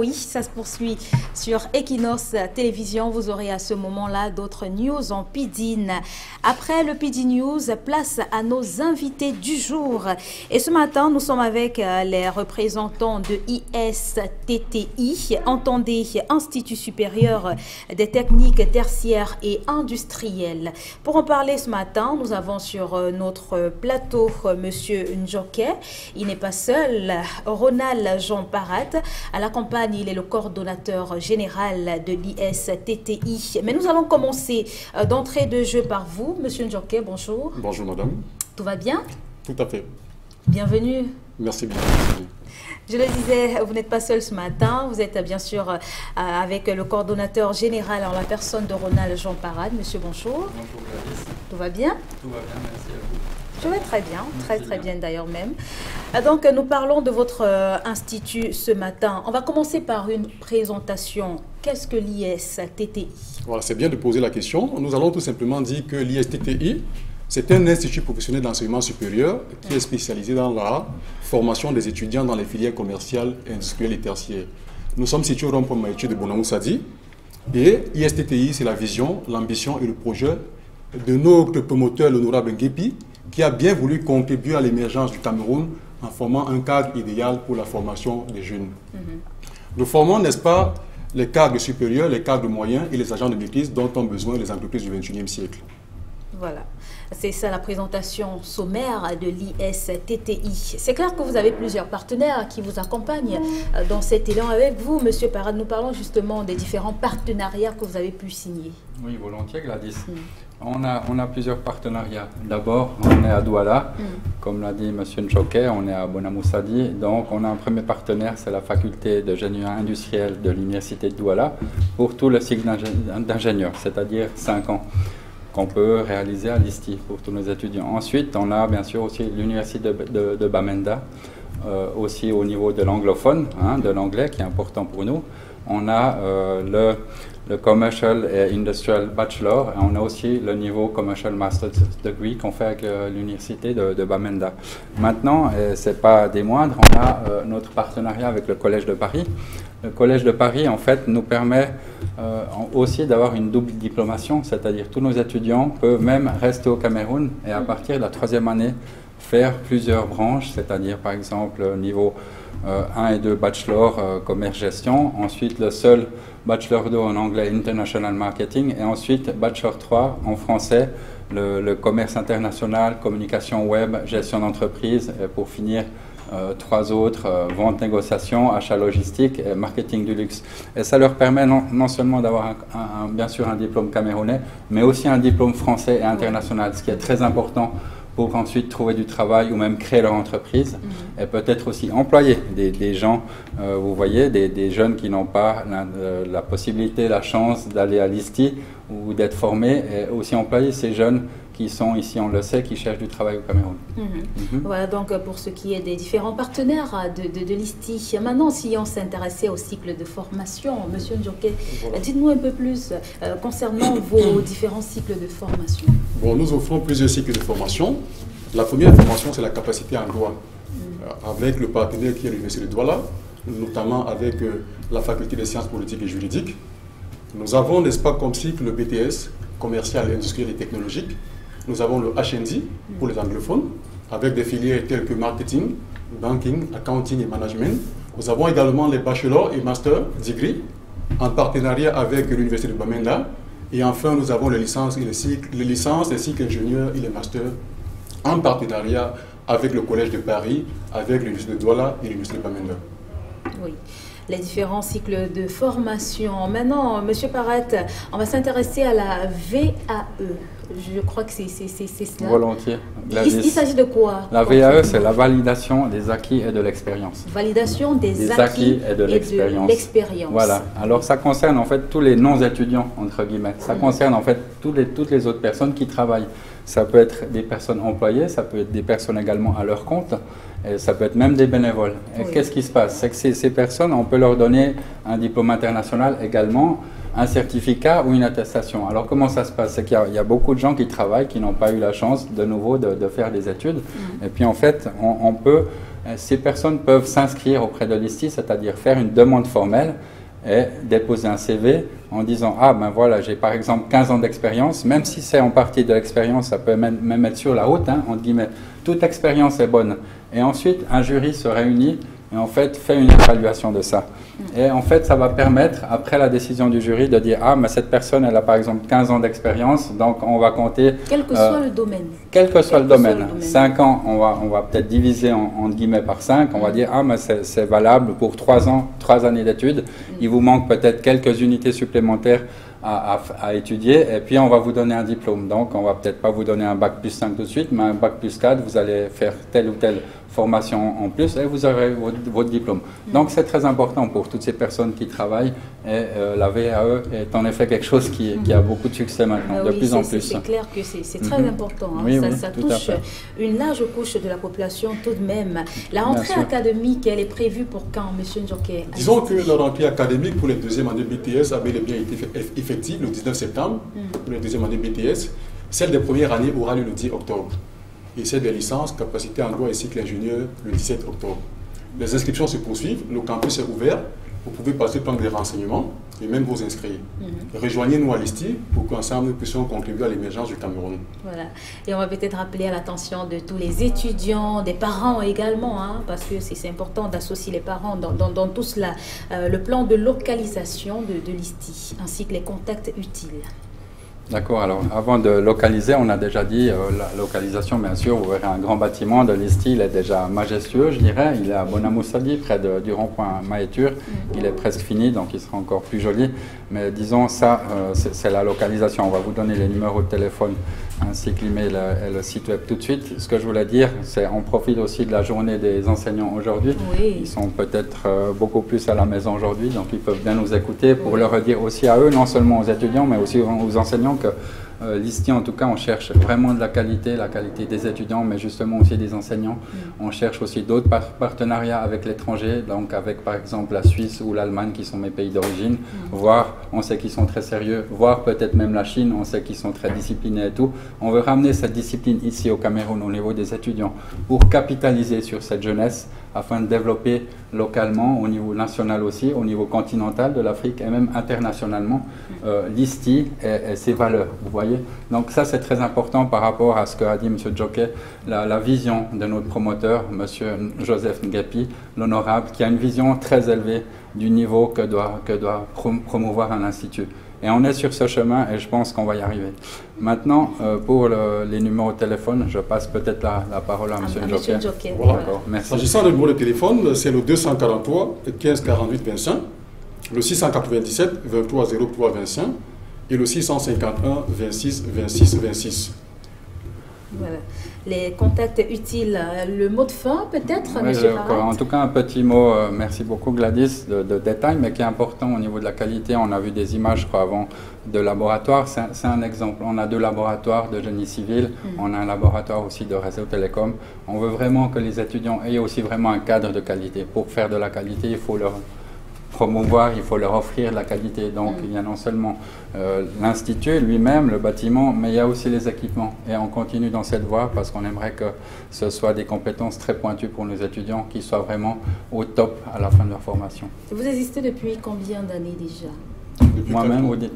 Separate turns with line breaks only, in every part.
Oui, ça se poursuit sur Equinox Télévision. Vous aurez à ce moment-là d'autres news en PIDIN. Après le PD News, place à nos invités du jour. Et ce matin, nous sommes avec les représentants de ISTTI, entendez Institut supérieur des techniques tertiaires et industrielles. Pour en parler ce matin, nous avons sur notre plateau Monsieur Njoke. Il n'est pas seul. Ronald Jean Parat. À la campagne, il est le coordonnateur général de l'ISTTI. Mais nous allons commencer d'entrée de jeu par vous. Monsieur Njoke, bonjour.
Bonjour madame.
Tout va bien?
Tout à fait.
Bienvenue.
Merci bien.
Je le disais, vous n'êtes pas seul ce matin. Vous êtes bien sûr avec le coordonnateur général en la personne de Ronald Jean Parat. Monsieur, bonjour.
Bonjour Gladys.
Tout va bien?
Tout va bien, merci à vous.
Je vais très bien, très bien d'ailleurs même. Donc nous parlons de votre institut ce matin. On va commencer par une présentation. Qu'est-ce que l'ISTTI?
Voilà, c'est bien de poser la question. Nous allons tout simplement dire que l'ISTTI, c'est un institut professionnel d'enseignement supérieur qui est spécialisé dans la formation des étudiants dans les filières commerciales, industrielles et tertiaires. Nous sommes situés au rond-point Maïti de Bonamoussadi et ISTTI, c'est la vision, l'ambition et le projet de notre promoteur, l'honorable Nguepi, qui a bien voulu contribuer à l'émergence du Cameroun en formant un cadre idéal pour la formation des jeunes. Nous formons, n'est-ce pas, les cadres supérieurs, les cadres moyens et les agents de maîtrise dont ont besoin les entreprises du XXIe siècle.
Voilà, c'est ça la présentation sommaire de l'ISTTI. C'est clair que vous avez plusieurs partenaires qui vous accompagnent dans cet élan avec vous, Monsieur Parade. Nous parlons justement des différents partenariats que vous avez pu signer.
Oui, volontiers Gladys. On a plusieurs partenariats. D'abord, on est à Douala, comme l'a dit M. Njoke, on est à Bonamoussadi. Donc, on a un premier partenaire, c'est la faculté de génie industriel de l'université de Douala, pour tout le cycle d'ingénieur, c'est-à-dire 5 ans, qu'on peut réaliser à l'ISTI pour tous nos étudiants. Ensuite, on a bien sûr aussi l'université de Bamenda, aussi au niveau de l'anglophone, de l'anglais, qui est important pour nous. On a le Commercial et Industrial Bachelor, et on a aussi le niveau Commercial Master's Degree qu'on fait avec l'université de Bamenda. Maintenant, ce n'est pas des moindres, on a notre partenariat avec le Collège de Paris. Le Collège de Paris, en fait, nous permet aussi d'avoir une double diplomation, c'est-à-dire tous nos étudiants peuvent même rester au Cameroun et à partir de la 3e année faire plusieurs branches, c'est-à-dire par exemple niveau 1 et 2 bachelor commerce-gestion, ensuite le seul bachelor 2 en anglais International Marketing et ensuite bachelor 3 en français, le commerce international, communication web, gestion d'entreprise et pour finir 3 autres, vente, négociation, achat logistique et marketing du luxe. Et ça leur permet non seulement d'avoir bien sûr un diplôme camerounais, mais aussi un diplôme français et international, ce qui est très important pour ensuite trouver du travail ou même créer leur entreprise et peut-être aussi employer des gens, vous voyez, des jeunes qui n'ont pas la possibilité, la chance d'aller à l'ISTI ou d'être formés et aussi employer ces jeunes qui sont ici, on le sait, qui cherchent du travail au Cameroun.
Voilà donc pour ce qui est des différents partenaires de l'ISTI. Maintenant, si on s'intéressait au cycle de formation, Monsieur Njoke, dites-nous un peu plus concernant vos différents cycles de formation.
Bon, nous offrons plusieurs cycles de formation. La première formation, c'est la capacité en droit, avec le partenaire qui est l'Université de Douala, notamment avec la faculté des sciences politiques et juridiques. Nous avons, n'est-ce pas, comme cycle le BTS, commercial, industriel et technologique. Nous avons le HND pour les anglophones, avec des filières telles que marketing, banking, accounting et management. Nous avons également les bachelors et master degree, en partenariat avec l'Université de Bamenda. Et enfin, nous avons les licences et les cycles ingénieurs et les masters, en partenariat avec le Collège de Paris, avec l'Université de Douala et l'Université de Bamenda.
Oui. Les différents cycles de formation. Maintenant, Monsieur Parat, on va s'intéresser à la VAE. Je crois que c'est cela.
Volontiers.
Il s'agit de quoi?
La VAE, c'est la validation des acquis et de l'expérience.
Validation des acquis
et de l'expérience. Voilà. Alors, ça concerne en fait tous les non-étudiants, entre guillemets. Ça concerne en fait toutes les autres personnes qui travaillent. Ça peut être des personnes employées, ça peut être des personnes également à leur compte, et ça peut être même des bénévoles. Et qu'est-ce qui se passe? C'est que ces personnes, on peut leur donner un diplôme international également, un certificat ou une attestation. Alors comment ça se passe? C'est qu'il y a beaucoup de gens qui travaillent, qui n'ont pas eu la chance de nouveau de faire des études. Et puis en fait, on peut Ces personnes peuvent s'inscrire auprès de l'ISTI, c'est-à-dire faire une demande formelle et déposer un CV en disant « Ah, ben voilà, j'ai par exemple 15 ans d'expérience », même si c'est en partie de l'expérience, ça peut même être sur la route, hein, entre guillemets, toute expérience est bonne. Et ensuite, un jury se réunit et en fait fait une évaluation de ça. Et en fait, ça va permettre, après la décision du jury, de dire « Ah, mais cette personne, elle a par exemple 15 ans d'expérience, donc on va compter… »
Quel que soit le domaine.
Quel que soit le domaine. 5 ans, on va peut-être diviser entre guillemets par 5. On va dire « Ah, mais c'est valable pour 3 ans, 3 années d'études. Il vous manque peut-être quelques unités supplémentaires à étudier et puis on va vous donner un diplôme. Donc on va peut-être pas vous donner un bac plus 5 tout de suite, mais un bac plus 4, vous allez faire telle ou telle formation en plus et vous aurez votre diplôme. Donc c'est très important pour toutes ces personnes qui travaillent et la VAE est en effet quelque chose qui a beaucoup de succès maintenant, de plus en plus.
C'est clair que c'est très important. Hein.
Oui,
ça touche une large couche de la population tout de même. La rentrée académique, elle est prévue pour quand, M. Ndjoké?
Disons que la rentrée académique pour les deuxièmes années BTS a bel et bien été effective le 19 septembre pour les deuxièmes années BTS. Celle des premières années aura lieu le 10 octobre. Et celle des licences, capacité en droit et cycle ingénieur le 17 octobre. Les inscriptions se poursuivent, le campus est ouvert, vous pouvez passer prendre des renseignements et même vous inscrire. Rejoignez-nous à l'ISTI pour qu'ensemble nous puissions contribuer à l'émergence du Cameroun. Voilà.
Et on va peut-être rappeler à l'attention de tous les étudiants, des parents également, hein, parce que c'est important d'associer les parents dans tout cela, le plan de localisation de l'ISTI, ainsi que les contacts utiles.
D'accord, alors avant de localiser, on a déjà dit la localisation, bien sûr, vous verrez un grand bâtiment de l'ISTI, il est déjà majestueux, je dirais, il est à Bonamoussadi, près du rond-point Mahétur, il est presque fini, donc il sera encore plus joli, mais disons ça, c'est la localisation, on va vous donner les numéros de téléphone ainsi que l'email et le site web tout de suite. Ce que je voulais dire, c'est on profite aussi de la journée des enseignants aujourd'hui, ils sont peut-être beaucoup plus à la maison aujourd'hui, donc ils peuvent bien nous écouter pour leur dire aussi à eux, non seulement aux étudiants, mais aussi aux enseignants, que l'ISTI, en tout cas, on cherche vraiment de la qualité des étudiants, mais justement aussi des enseignants. On cherche aussi d'autres partenariats avec l'étranger, donc avec par exemple la Suisse ou l'Allemagne, qui sont mes pays d'origine, voire on sait qu'ils sont très sérieux, voire peut-être même la Chine, on sait qu'ils sont très disciplinés et tout. On veut ramener cette discipline ici au Cameroun au niveau des étudiants pour capitaliser sur cette jeunesse afin de développer localement, au niveau national aussi, au niveau continental de l'Afrique et même internationalement, l'ISTI et ses valeurs, vous voyez. Donc ça, c'est très important par rapport à ce qu'a dit M. Ndjoké, la vision de notre promoteur, M. Joseph Ngapi, l'honorable, qui a une vision très élevée du niveau que doit promouvoir un institut. Et on est sur ce chemin et je pense qu'on va y arriver. Maintenant, pour les numéros de téléphone, je passe peut-être la parole à M. Ndjoké.
Voilà. Merci. S'agissant du numéro de téléphone, c'est le 243 15 48 25, le 697 23 03 25 et le 651 26 26 26.
Voilà. Les contacts utiles, le mot de fin peut-être,
oui, en tout cas, un petit mot, merci beaucoup Gladys, de détail, mais qui est important au niveau de la qualité. On a vu des images, je crois, avant de laboratoire. C'est un exemple. On a 2 laboratoires de génie civil, on a un laboratoire aussi de réseau télécom. On veut vraiment que les étudiants aient aussi vraiment un cadre de qualité. Pour faire de la qualité, il faut leur promouvoir, il faut leur offrir de la qualité. Donc il y a non seulement l'institut lui-même, le bâtiment, mais il y a aussi les équipements. Et on continue dans cette voie parce qu'on aimerait que ce soit des compétences très pointues pour nos étudiants qui soient vraiment au top à la fin de leur formation.
Vous existez depuis combien d'années déjà?
Moi-même, vous dites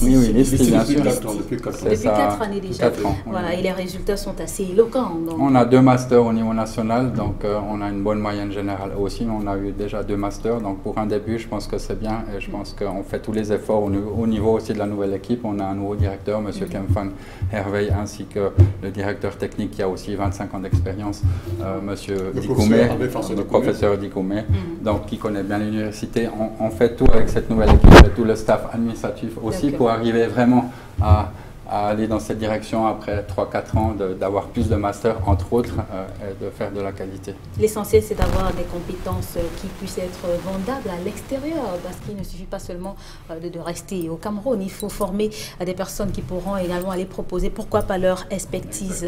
l'ISTI,
bien sûr.
Depuis 4 ans.
Depuis 4 années déjà.
4 ans,
voilà,
oui.
Et les résultats sont assez éloquents. Donc.
On a 2 masters au niveau national, donc on a une bonne moyenne générale aussi, mais on a eu déjà 2 masters, donc pour un début, je pense que c'est bien, et je pense qu'on fait tous les efforts au niveau aussi de la nouvelle équipe. On a un nouveau directeur, M. Kemfang Hervé, ainsi que le directeur technique qui a aussi 25 ans d'expérience, M. Dikoumé, le professeur Dikoumé, donc qui connaît bien l'université. On fait tout avec cette nouvelle équipe, et tout le staff administratif aussi, pour arriver vraiment à aller dans cette direction après 3-4 ans, d'avoir plus de masters, entre autres, et de faire de la qualité.
L'essentiel, c'est d'avoir des compétences qui puissent être vendables à l'extérieur, parce qu'il ne suffit pas seulement de rester au Cameroun. Il faut former des personnes qui pourront également aller proposer, pourquoi pas, leur expertise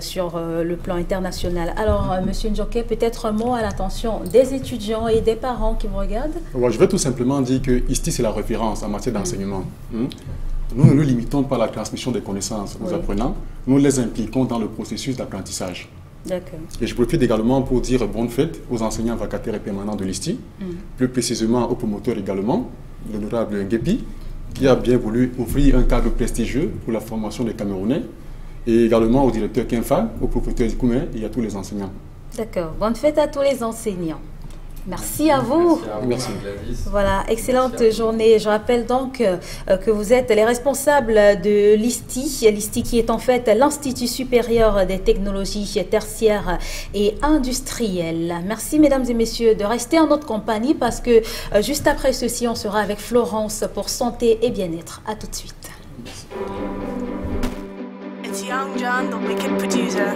sur le plan international. Alors, M. Ndjoké, peut-être un mot à l'attention des étudiants et des parents qui me regardent.
Ouais, je vais tout simplement dire que ISTI, c'est la référence en matière d'enseignement. Nous ne nous limitons pas à la transmission des connaissances aux apprenants, nous les impliquons dans le processus d'apprentissage.
D'accord.
Et je profite également pour dire bonne fête aux enseignants vacataires et permanents de l'ISTI, plus précisément au promoteur également, l'honorable Nguepi, qui a bien voulu ouvrir un cadre prestigieux pour la formation des Camerounais, et également au directeur Kenfa, au professeur Zikoumé et à tous les enseignants.
D'accord. Bonne fête à tous les enseignants. Merci à vous.
Merci.
Voilà, excellente journée. Je rappelle donc que vous êtes les responsables de l'ISTI, l'ISTI qui est en fait l'Institut supérieur des technologies tertiaires et industrielles. Merci mesdames et messieurs de rester en notre compagnie parce que juste après ceci, on sera avec Florence pour santé et bien-être. À tout de suite.
It's Young John, the wicked producer.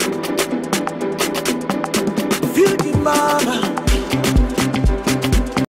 Beauty mama.